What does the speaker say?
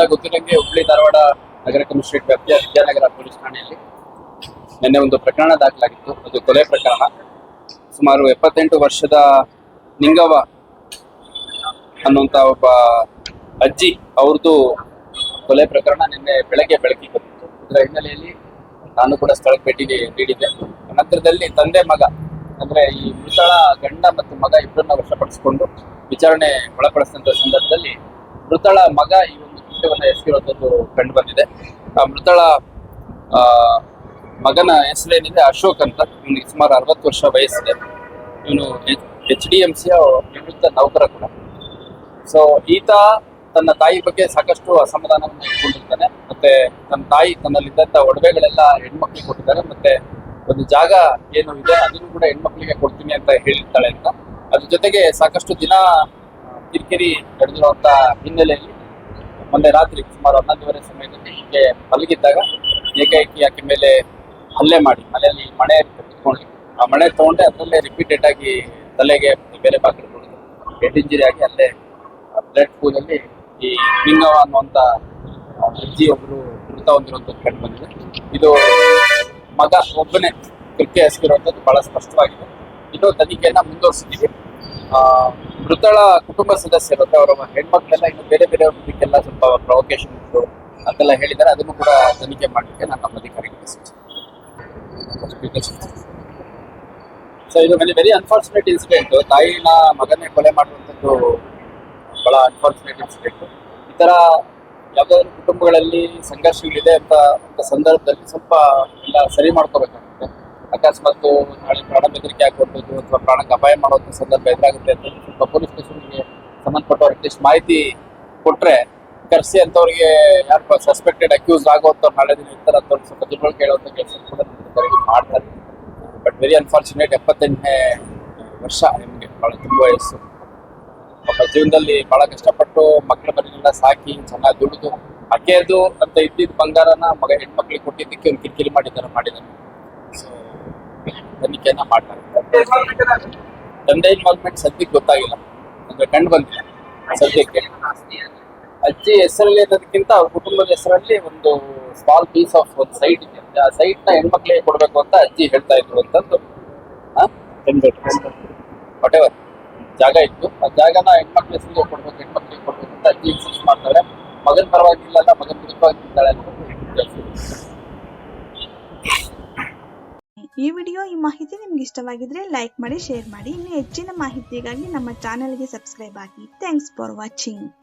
ನಿಮಗೆಲ್ಲ ಗೊತ್ತಿರಂಗೆ ಹುಬ್ಳಿ ಧಾರವಾಡ ನಗರ ಕಮಿಷನರೇಟ್ ವ್ಯಾಪ್ತಿಯ ವಿದ್ಯಾನಗರ ಪೊಲೀಸ್ ಠಾಣೆಯಲ್ಲಿ ನಿನ್ನೆ ಒಂದು ಪ್ರಕರಣ ದಾಖಲಾಗಿತ್ತು. ಅದು ಕೊಲೆ ಪ್ರಕರಣ. ಸುಮಾರು 78 ವರ್ಷದ ನಿಂಗವ್ವ ಅನ್ನುವಂತ ಒಬ್ಬ ಅಜ್ಜಿ ಅವ್ರದ್ದು ಕೊಲೆ ಪ್ರಕರಣ ನಿನ್ನೆ ಬೆಳಗ್ಗೆ ಬೆಳಕಿಗೆ ಬಂದಿತ್ತು. ಇದರ ಹಿನ್ನೆಲೆಯಲ್ಲಿ ನಾನು ಕೂಡ ಸ್ಥಳಕ್ಕೆ ಭೇಟಿ ನೀಡಿದ್ದೆ. ನಂತರದಲ್ಲಿ ತಂದೆ ಮಗ ಅಂದ್ರೆ ಈ ಮೃತಳ ಗಂಡ ಮತ್ತು ಮಗ ಇಬ್ಬರನ್ನ ವಶಪಡಿಸಿಕೊಂಡು ವಿಚಾರಣೆ ಒಳಪಡಿಸಿದಂತ ಸಂದರ್ಭದಲ್ಲಿ ಮೃತಳ ಮಗ ಈ ಒಂದು ಕೃತ್ಯವನ್ನ ಎಸಗಿರುವಂತದ್ದು ಕಂಡು ಬಂದಿದೆ. ಆ ಮೃತಳ ಮಗನ ಹೆಸರೇನಿದೆ ಅಶೋಕ್ ಅಂತ. ಇವನಿಗೆ ಸುಮಾರು 60 ವರ್ಷ ವಯಸ್ಸಿದೆ. ಇವನು HDMC ನಿವೃತ್ತ ನೌಕರ ಕೂಡ. ಸೊ ಈತ ತನ್ನ ತಾಯಿ ಬಗ್ಗೆ ಸಾಕಷ್ಟು ಅಸಮಾಧಾನವನ್ನು ಇಟ್ಕೊಂಡಿರ್ತಾನೆ. ಮತ್ತೆ ತನ್ನ ತಾಯಿ ತನ್ನಲ್ಲಿದ್ದಂತ ಒಡವೆಗಳೆಲ್ಲ ಹೆಣ್ಮಕ್ಳಿಗೆ ಕೊಟ್ಟಿದ್ದಾರೆ. ಮತ್ತೆ ಒಂದು ಜಾಗ ಏನು ಇದೆ ಅದನ್ನು ಕೂಡ ಹೆಣ್ಮಕ್ಳಿಗೆ ಕೊಡ್ತೀನಿ ಅಂತ ಹೇಳಿರ್ತಾಳೆ ಅಂತ. ಅದ್ರ ಜೊತೆಗೆ ಸಾಕಷ್ಟು ದಿನ ಕಿರಿಕಿರಿ ನಡೆದಿರುವಂತ ಹಿನ್ನೆಲೆಯಲ್ಲಿ ಮೊನ್ನೆ ರಾತ್ರಿ ಸುಮಾರು 11:30 ಸಮಯದಲ್ಲಿ ಹೀಗೆ ಮಲಗಿದ್ದಾಗ ಏಕಾಏಕಿ ಆಕೆ ಮೇಲೆ ಹಲ್ಲೆ ಮಾಡಿ ಮನೆಯಲ್ಲಿ ಮಣೆ ಕುತ್ಕೊಂಡು ಆ ಮಣೆ ತಗೊಂಡೆ ಅದರಲ್ಲೇ ರಿಪೀಟೆಡ್ ಆಗಿ ತಲೆಗೆ ಬೇರೆ ಭಾಗಗಳು ಹೊಡೆದು ಹೆಡ್ ಇಂಜರಿ ಆಗಿ ಅಲ್ಲೇ ಬ್ಲಡ್ ಪೂಲಲ್ಲಿ ಈ ನಿಂಗವ್ವ ಅನ್ನುವಂತ ಅಜ್ಜಿ ಒಬ್ಬರು ಮೃತ ಹೊಂದಿರುವಂಥದ್ದು ಕಂಡು ಬಂದಿದೆ. ಇದು ಮಗ ಒಬ್ಬನೇ ಕೃತ್ಯ ಎಸಗಿರುವಂಥದ್ದು ಬಹಳ ಸ್ಪಷ್ಟವಾಗಿದೆ. ಇನ್ನು ತನಿಖೆಯನ್ನ ಮುಂದುವರಿಸಿದ್ದೀವಿ. ಮೃತಳ ಕುಟುಂಬ ಸದಸ್ಯರು ಅವರ ಹೆಣ್ಮಕ್ಳೆಲ್ಲ ಇನ್ನು ಬೇರೆ ಇದಕ್ಕೆಲ್ಲ ಸ್ವಲ್ಪ ಪ್ರೊವೊಕೇಶನ್ ಅಂತೆಲ್ಲ ಹೇಳಿದ್ದಾರೆ. ಅದನ್ನು ಕೂಡ ತನಿಖೆ ಮಾಡಲಿಕ್ಕೆ ನಾನು ನಮ್ಮ ಅಧಿಕಾರಿಗಳಿಗೆ ಸೂಚಿಸಿದೆ. ಸೊ ಇದು ವೆರಿ ಅನ್ಫಾರ್ಚುನೇಟ್ ಇನ್ಸಿಡೆಂಟ್. ತಾಯಿನ ಮಗನೇ ಕೊಲೆ ಮಾಡುವಂಥದ್ದು ಬಹಳ ಅನ್ಫಾರ್ಚುನೇಟ್ ಇನ್ಸಿಡೆಂಟ್. ಈ ತರ ಯಾವ್ದಾದ್ರು ಕುಟುಂಬಗಳಲ್ಲಿ ಸಂಘರ್ಷಗಳಿದೆ ಅಂತ ಸಂದರ್ಭದಲ್ಲಿ ಸ್ವಲ್ಪ ಎಲ್ಲ ಸರಿ ಮಾಡ್ಕೋಬೇಕಾಗುತ್ತೆ. ಅಕಸ್ಮಾತ್ ನಾಳೆ ಪ್ರಾಣ ಬೆದರಿಕೆ ಹಾಕುವಂಥದ್ದು ಅಥವಾ ಪ್ರಾಣಕ್ಕೆ ಅಪಾಯ ಮಾಡುವಂಥ ಸಂದರ್ಭ ಎದುರಾಗುತ್ತೆ ಅಂತ ಸ್ವಲ್ಪ ಪೊಲೀಸ್ ಸ್ಟೇಷನ್ಗೆ ಸಂಬಂಧಪಟ್ಟವ್ರು ಅಟ್ಲೀಸ್ಟ್ ಮಾಹಿತಿ ಕೊಟ್ರೆ ಕರೆಸಿ ಅಂತವ್ರಿಗೆ ಯಾರು ಸಸ್ಪೆಕ್ಟೆಡ್ ಅಕ್ಯೂಸ್ ಆಗುವಂಥವ್ರು ನಾಳೆ ದಿನ ಇರ್ತಾರೆ ಅಂತವ್ರಿಗೆ ಸ್ವಲ್ಪ ತಿಳುವಳಿಕೆ ಹೇಳುವಂಥ ಕೆಲಸ ಕೂಡ ಮಾಡ್ತಾರೆ. But very unfortunate. 78ನೇ ವರ್ಷ ನಿಮಗೆ ಬಹಳ ತುಂಬ ವಯಸ್ಸು. ಒಬ್ಬ ಜೀವನದಲ್ಲಿ ಬಹಳ ಕಷ್ಟಪಟ್ಟು ಮಕ್ಕಳ ಮನೆಯೆಲ್ಲ ಸಾಕಿ ಚೆನ್ನಾಗಿ ದುಡಿದು ಅಕ್ಕೆದು ಅಂತ ಇದ್ದಿದ್ದ ಬಂಗಾರನ ಮಗ ಹೆಣ್ಮಕ್ಳಿಗೆ ಕೊಟ್ಟಿದ್ದಕ್ಕೆ ಒಂದು ಕಿರಿಕಿರಿ ಮಾಡಿದ್ದಾನೆ. ಸೊ ತನಿಖೆಯನ್ನ ಮಾಡ್ತಾರೆ. ತಂದೆ ಇನ್ವಾಲ್ವ್ಮೆಂಟ್ ಸದ್ಯಕ್ಕೆ ಗೊತ್ತಾಗಿಲ್ಲ, ಅಂದ್ರೆ ಕಂಡು ಬಂದಿಲ್ಲ ಸದ್ಯಕ್ಕೆ. ಅಜ್ಜಿ ಹೆಸರಲ್ಲಿ ಅನ್ನೋದಕ್ಕಿಂತ ಅವ್ರ ಕುಟುಂಬದ ಹೆಸರಲ್ಲಿ ಒಂದು ಸ್ಮಾಲ್ ಪೀಸ್ ಆಫ್ ಒಂದು ಸೈಟ್ ಇದೆ. ಆ ಸೈಟ್ ನ ಹೆಣ್ಮಕ್ಳಿಗೆ ಕೊಡ್ಬೇಕು ಅಂತ ಅಜ್ಜಿ ಹೇಳ್ತಾ ಇದ್ರು ಅಂತಂದು ವಾಟ್ ಎವರ್ ಜಾಗ ಇತ್ತು. ಆ ಜಾಗನ ಹೆಣ್ಮಕ್ಳ ಹೆಸರಿಗೆ ಕೊಡ್ಬೇಕು ಅಂತ ಅಜ್ಜಿ ಇನ್ಸಿಸ್ಟ್ ಮಾಡ್ತಾರೆ. ಮಗನ ಪರವಾಗಿಲ್ಲ, ಮಗನ ವಿರುದ್ಧವಾಗಿ ನಿಂತಾಳೆ ಅಂತ. ಈ ವಿಡಿಯೋ ಈ ಮಾಹಿತಿ ನಿಮ್ಗೆ ಇಷ್ಟವಾಗಿದ್ರೆ ಲೈಕ್ ಮಾಡಿ, ಶೇರ್ ಮಾಡಿ. ಇನ್ನು ಹೆಚ್ಚಿನ ಮಾಹಿತಿಗಾಗಿ ನಮ್ಮ ಚಾನೆಲ್ಗೆ ಸಬ್ಸ್ಕ್ರೈಬ್ ಆಗಿ. Thanks for watching.